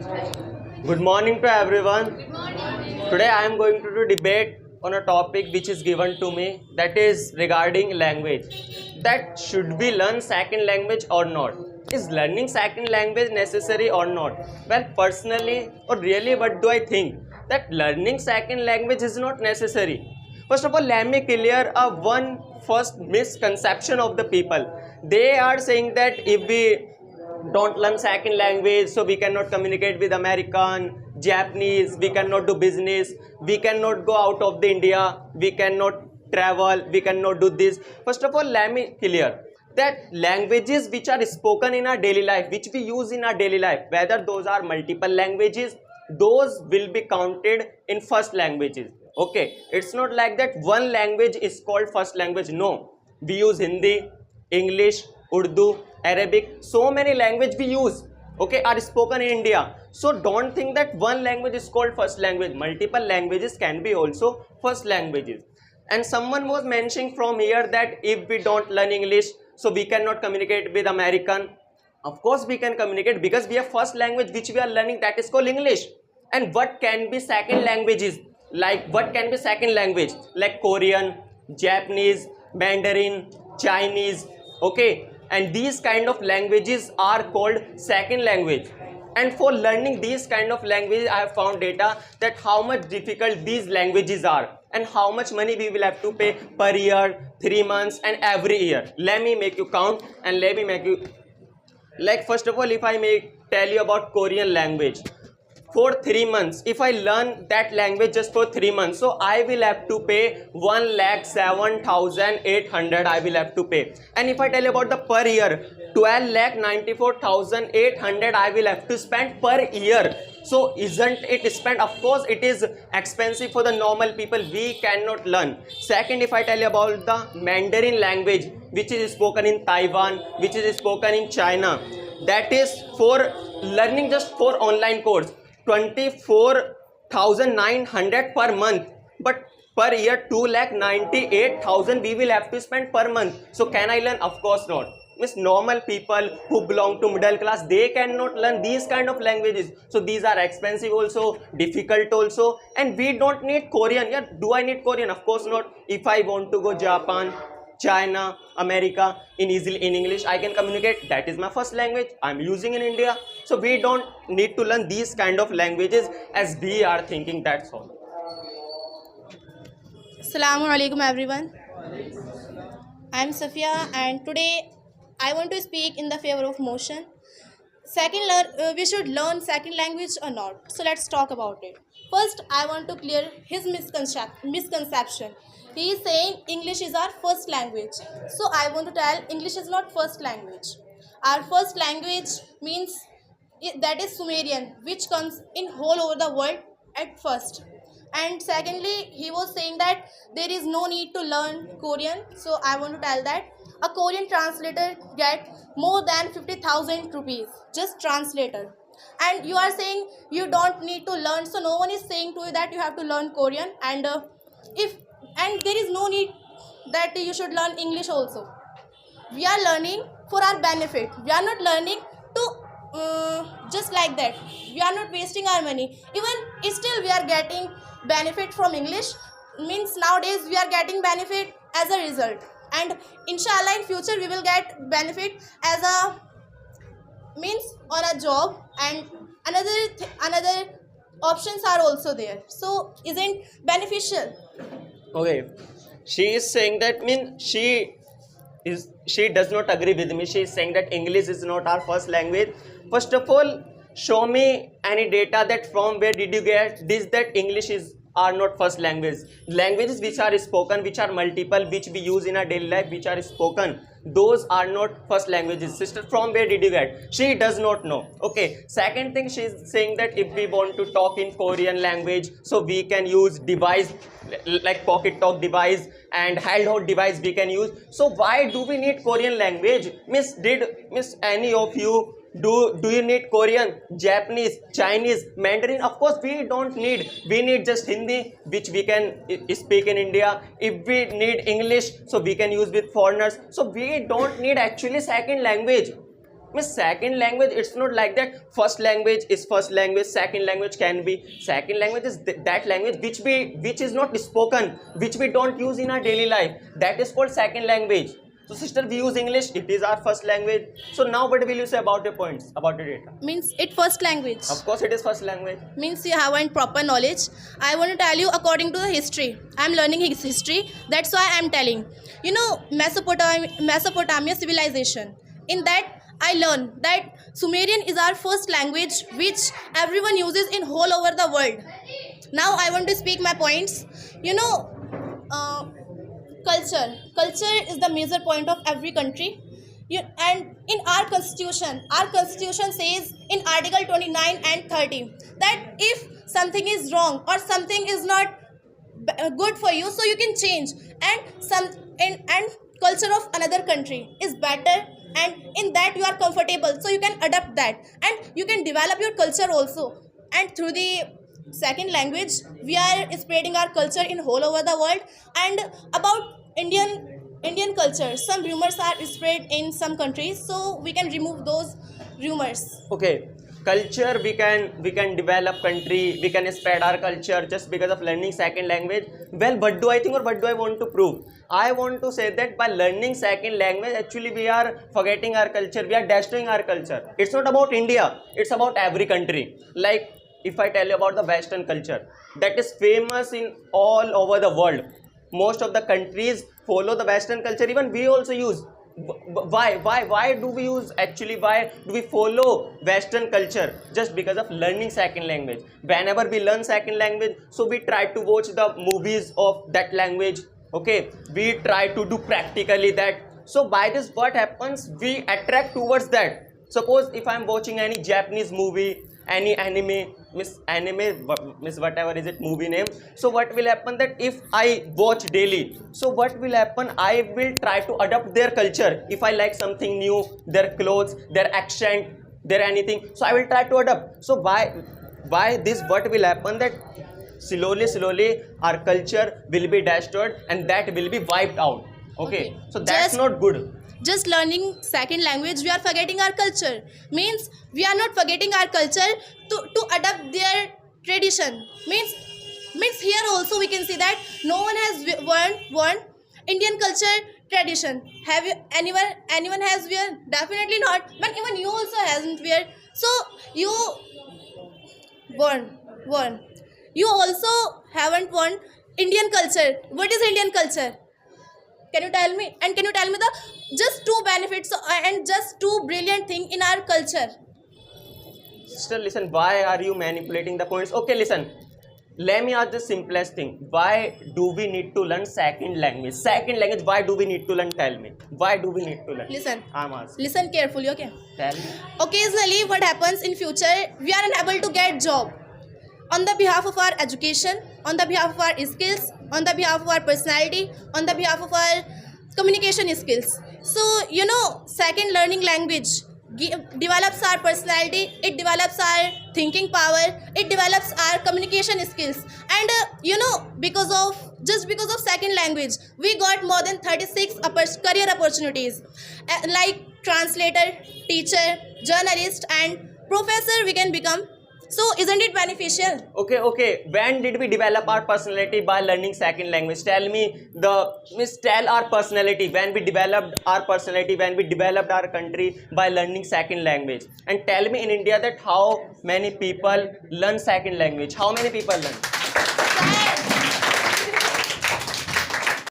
Good morning to everyone. Today I am going to do debate on a topic which is given to me, that is regarding language. That should we learn second language or not? Is learning second language necessary or not? Well, personally or really what do I think? That learning second language is not necessary. First of all, let me clear a one first misconception of the people. They are saying that if we don't learn second language, so we cannot communicate with American, Japanese, we cannot do business, we cannot go out of the India, we cannot travel, we cannot do this. First of all, let me clear that languages which are spoken in our daily life, which we use in our daily life, whether those are multiple languages, those will be counted in first languages. Okay, it's not like that one language is called first language. No, we use Hindi, English, Urdu, Arabic, so many language we use, okay, are spoken in India. So don't think that one language is called first language. Multiple languages can be also first languages. And someone was mentioning from here that if we don't learn English, so we cannot communicate with American. Of course we can communicate, because we have first language which we are learning, that is called English. And what can be second languages? Like what can be second language? Like Korean, Japanese, Mandarin, Chinese, okay, and these kind of languages are called second language. And for learning these kind of languages, I have found data that how much difficult these languages are and how much money we will have to pay per year, 3 months and every year. Let me make you count and let me make you, like, first of all, if I may tell you about Korean language, for 3 months, if I learn that language just for 3 months, so I will have to pay 1,07,800 I will have to pay. And if I tell you about the per year, 12,94,800 I will have to spend per year. So isn't it spent? Of course it is expensive for the normal people, we cannot learn. Second, if I tell you about the Mandarin language, which is spoken in Taiwan, which is spoken in China, that is for learning just for online course, 24,900 per month, but per year 2,98,000 we will have to spend per month. So can I learn? Of course not. Means normal people who belong to middle class, they cannot learn these kind of languages. So these are expensive also, difficult also, and we don't need Korean. Yeah, do I need Korean? Of course not. If I want to go Japan, China, America in English, I can communicate. That is my first language, I'm using in India. So we don't need to learn these kind of languages as we are thinking, that's all. Assalamu alaikum everyone. I am Safia and today I want to speak in the favor of motion. We should learn second language or not. So let's talk about it. First, I want to clear his misconception. He is saying English is our first language. So I want to tell English is not first language. Our first language means that is Sumerian, which comes in whole over the world at first. And secondly, he was saying that there is no need to learn Korean. So I want to tell that a Korean translator get more than 50,000 rupees, just translator. And you are saying you don't need to learn, so no one is saying to you that you have to learn Korean, and there is no need that you should learn English also. We are learning for our benefit. We are not learning to just like that. We are not wasting our money. Even still we are getting benefit from English. Means nowadays we are getting benefit as a result. And inshallah in future we will get benefit as a means on a job, and another options are also there. So isn't beneficial. Okay, she is saying that, she does not agree with me. She is saying that English is not our first language. First of all, show me any data that from where did you get this, that English are not first language. Languages which are spoken, which are multiple, which we use in our daily life, which are spoken, those are not first languages. Sister, from where did you get? She does not know. Okay, second thing, she is saying that if we want to talk in Korean language, so we can use device like Pocket Talk device and handheld device we can use. So why do we need Korean language? Miss any of you do you need Korean, Japanese, Chinese, Mandarin? Of course we don't need. We need just Hindi, which we can speak in India. If we need English, so we can use with foreigners. So we don't need actually second language. Means second language, it's not like that first language is first language, second language can be. Second language is that language which is not spoken, which we don't use in our daily life. That is called second language. So sister, we use English, it is our first language. So now what will you say about your points, about the data? Means it first language. Of course it is first language. Means you haven't proper knowledge. I want to tell you according to the history. I'm learning his history. That's why I'm telling. You know, Mesopotamia civilization. In that, I learned that Sumerian is our first language which everyone uses in whole over the world. Now I want to speak my points. You know, culture. Culture is the major point of every country. And in our constitution says in Article 29 and 30 that if something is wrong or something is not good for you, so you can change. And culture of another country is better, and in that you are comfortable, so you can adapt that and you can develop your culture also. And through the second language we are spreading our culture in whole over the world. And about Indian culture, some rumors are spread in some countries, so we can remove those rumors. Okay, culture, we can develop country, we can spread our culture just because of learning second language. Well, what do I think or what do I want to prove? I want to say that by learning second language, actually we are forgetting our culture, we are destroying our culture. It's not about India, it's about every country. Like if I tell you about the Western culture, that is famous in all over the world. Most of the countries follow the Western culture, even we also use. Why do we use, actually why do we follow Western culture? Just because of learning second language. Whenever we learn second language, so we try to watch the movies of that language. Okay, we try to do practically that. So by this what happens, we attract towards that. Suppose if I am watching any Japanese movie, any anime, miss whatever is it movie name, so what will happen that if I watch daily, so what will happen, I will try to adopt their culture. If I like something new, their clothes, their accent, their anything, so I will try to adopt. So by this what will happen, that slowly our culture will be destroyed and that will be wiped out. Okay. So that's not good. Just learning second language, we are forgetting our culture. Means we are not forgetting our culture to adapt their tradition. Means here also we can see that no one has worn Indian culture tradition. Have you anyone has wear? Definitely not. But even you also hasn't wear. So you worn. You also haven't worn Indian culture. What is Indian culture? Can you tell me? And can you tell me the just two benefits and just two brilliant thing in our culture? Sister, listen, why are you manipulating the points? Okay, listen. Let me ask the simplest thing. Why do we need to learn second language? Second language, why do we need to learn? Tell me. Why do we need to learn? Listen. I'm asking. Listen carefully, okay? Tell me. Occasionally, what happens in future, we are unable to get job. On the behalf of our education, on the behalf of our skills, on the behalf of our personality, on the behalf of our communication skills. So, you know, second learning language develops our personality, it develops our thinking power, it develops our communication skills. And you know, because of second language, we got more than 36 career opportunities like translator, teacher, journalist and professor we can become. So isn't it beneficial? Okay. When did we develop our personality by learning second language? Tell me tell our personality when we developed our personality, when we developed our country by learning second language. And tell me in India that how many people learn second language? How many people learn?